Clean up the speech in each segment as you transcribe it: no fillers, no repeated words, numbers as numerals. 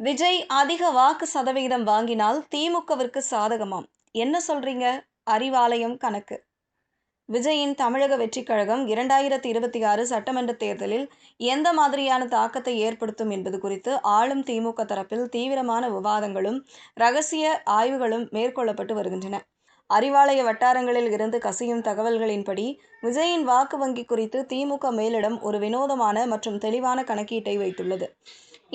விஜய் அதிக வாக்கு சதவீதம் வாங்கினால் திமுகவிற்கு சாதகமாம். என்ன சொல்றீங்க? அறிவாலயம் கணக்கு. விஜயின் தமிழக வெற்றிக் கழகம் 2026 சட்டமன்ற தேர்தலில் எந்த மாதிரியான தாக்கத்தை ஏற்படுத்தும் என்பது குறித்து ஆளும் திமுக தரப்பில் தீவிரமான விவாதங்களும் ரகசிய ஆய்வுகளும் மேற்கொள்ளப்பட்டு வருகின்றன. அறிவாலய வட்டாரங்களில் இருந்து கசியும் தகவல்களின்படி விஜயின் வாக்கு வங்கி குறித்து திமுக மேலிடம் ஒரு வினோதமான மற்றும் தெளிவான கணக்கீட்டை வைத்துள்ளது.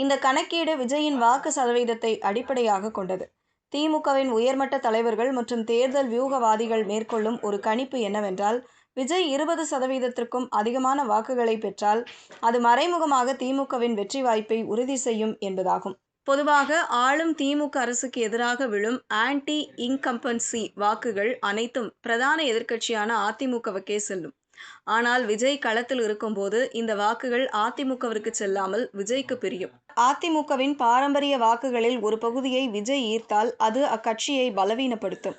இந்த கணக்கீடு விஜயின் வாக்கு சதவீதத்தை அடிப்படையாக கொண்டது. திமுகவின் உயர்மட்ட தலைவர்கள் மற்றும் தேர்தல் வியூகவாதிகள் மேற்கொள்ளும் ஒரு கணிப்பு என்னவென்றால், விஜய் 20%த்திற்கும் அதிகமான வாக்குகளை பெற்றால் அது மறைமுகமாக திமுகவின் வெற்றி வாய்ப்பை உறுதி செய்யும் என்பதாகும். பொதுவாக ஆளும் திமுக அரசுக்கு எதிராக விழும் ஆன்டி இன்கம்பன்சி வாக்குகள் அனைத்தும் பிரதான எதிர்க்கட்சியான அதிமுகவுக்கே செல்லும். ஆனால் விஜய் களத்தில் இருக்கும்போது இந்த வாக்குகள் அதிமுகவிற்கு செல்லாமல் விஜய்க்கு பிரியும். அதிமுகவின் பாரம்பரிய வாக்குகளில் ஒரு பகுதியை விஜய் ஈர்த்தால் அது அக்கட்சியை பலவீனப்படுத்தும்.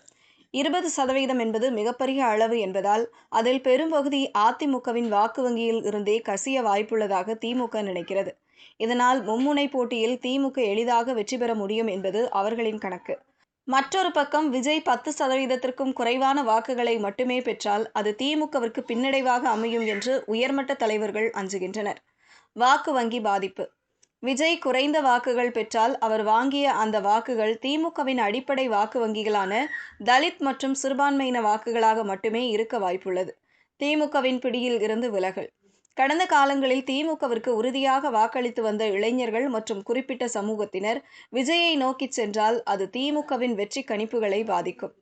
20% என்பது மிகப்பெரிய அளவு என்பதால் அதில் பெரும்பகுதி அதிமுகவின் வாக்கு வங்கியில் இருந்தே கசிய வாய்ப்புள்ளதாக திமுக நினைக்கிறது. இதனால் மும்முனை போட்டியில் திமுக எளிதாக வெற்றி பெற முடியும் என்பது அவர்களின் கணக்கு. மற்றொரு பக்கம் விஜய் 10%த்திற்கும் குறைவான வாக்குகளை மட்டுமே பெற்றால் அது திமுகவிற்கு பின்னடைவாக அமையும் என்று உயர்மட்ட தலைவர்கள் அஞ்சுகின்றனர். வாக்கு வங்கி பாதிப்பு. விஜய் குறைந்த வாக்குகள் பெற்றால் அவர் வாங்கிய அந்த வாக்குகள் திமுகவின் அடிப்படை வாக்கு வங்கிகளான தலித் மற்றும் சிறுபான்மையின வாக்குகளாக மட்டுமே இருக்க வாய்ப்புள்ளது. திமுகவின் பிடியில் இருந்து விலகல். கடந்த காலங்களில் திமுகவிற்கு உறுதியாக வாக்களித்து வந்த இளைஞர்கள் மற்றும் குறிப்பிட்ட சமூகத்தினர் விஜயை நோக்கி சென்றால் அது திமுகவின் வெற்றி கணிப்புகளை பாதிக்கும்.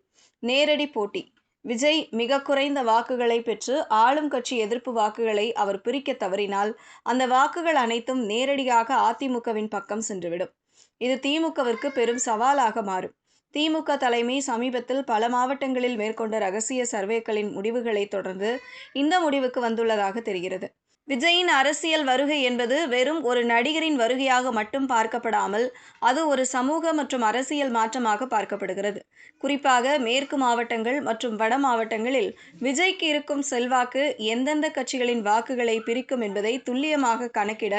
நேரடி போட்டி. விஜய் மிக குறைந்த வாக்குகளை பெற்று ஆளும் கட்சி எதிர்ப்பு வாக்குகளை அவர் பிரிக்க தவறினால் அந்த வாக்குகள் அனைத்தும் நேரடியாக அதிமுகவின் பக்கம் சென்றுவிடும். இது திமுகவிற்கு பெரும் சவாலாக மாறும். திமுக தலைமை சமீபத்தில் பல மாவட்டங்களில் மேற்கொண்ட ரகசிய சர்வேக்களின் முடிவுகளை தொடர்ந்து இந்த முடிவுக்கு வந்துள்ளதாக தெரிகிறது. விஜயின் அரசியல் வருகை என்பது வெறும் ஒரு நடிகரின் வருகையாக மட்டும் பார்க்கப்படாமல் அது ஒரு சமூக மற்றும் அரசியல் மாற்றமாக பார்க்கப்படுகிறது. குறிப்பாக மேற்கு மாவட்டங்கள் மற்றும் வட மாவட்டங்களில் விஜய்க்கு இருக்கும் செல்வாக்கு எந்தெந்த கட்சிகளின் வாக்குகளை பிரிக்கும் என்பதை துல்லியமாக கணக்கிட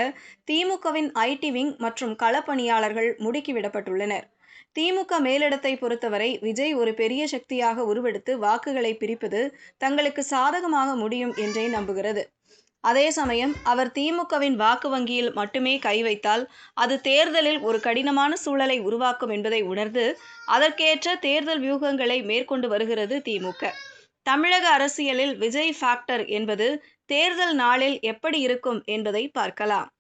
திமுகவின் ஐடி விங் மற்றும் களப்பணியாளர்கள் முடுக்கிவிடப்பட்டுள்ளனர். திமுக மேலிடத்தை பொறுத்தவரை விஜய் ஒரு பெரிய சக்தியாக உருவெடுத்து வாக்குகளை பிரிப்பது தங்களுக்கு சாதகமாக முடியும் என்றே நம்புகிறது. அதே சமயம் அவர் திமுகவின் வாக்கு வங்கியில் மட்டுமே கை வைத்தால் அது தேர்தலில் ஒரு கடினமான சூழலை உருவாக்கும் என்பதை உணர்ந்து அதற்கேற்ற தேர்தல் வியூகங்களை மேற்கொண்டு வருகிறது திமுக. தமிழக அரசியலில் விஜய் ஃபேக்டர் என்பது தேர்தல் நாளில் எப்படி இருக்கும் என்பதை பார்க்கலாம்.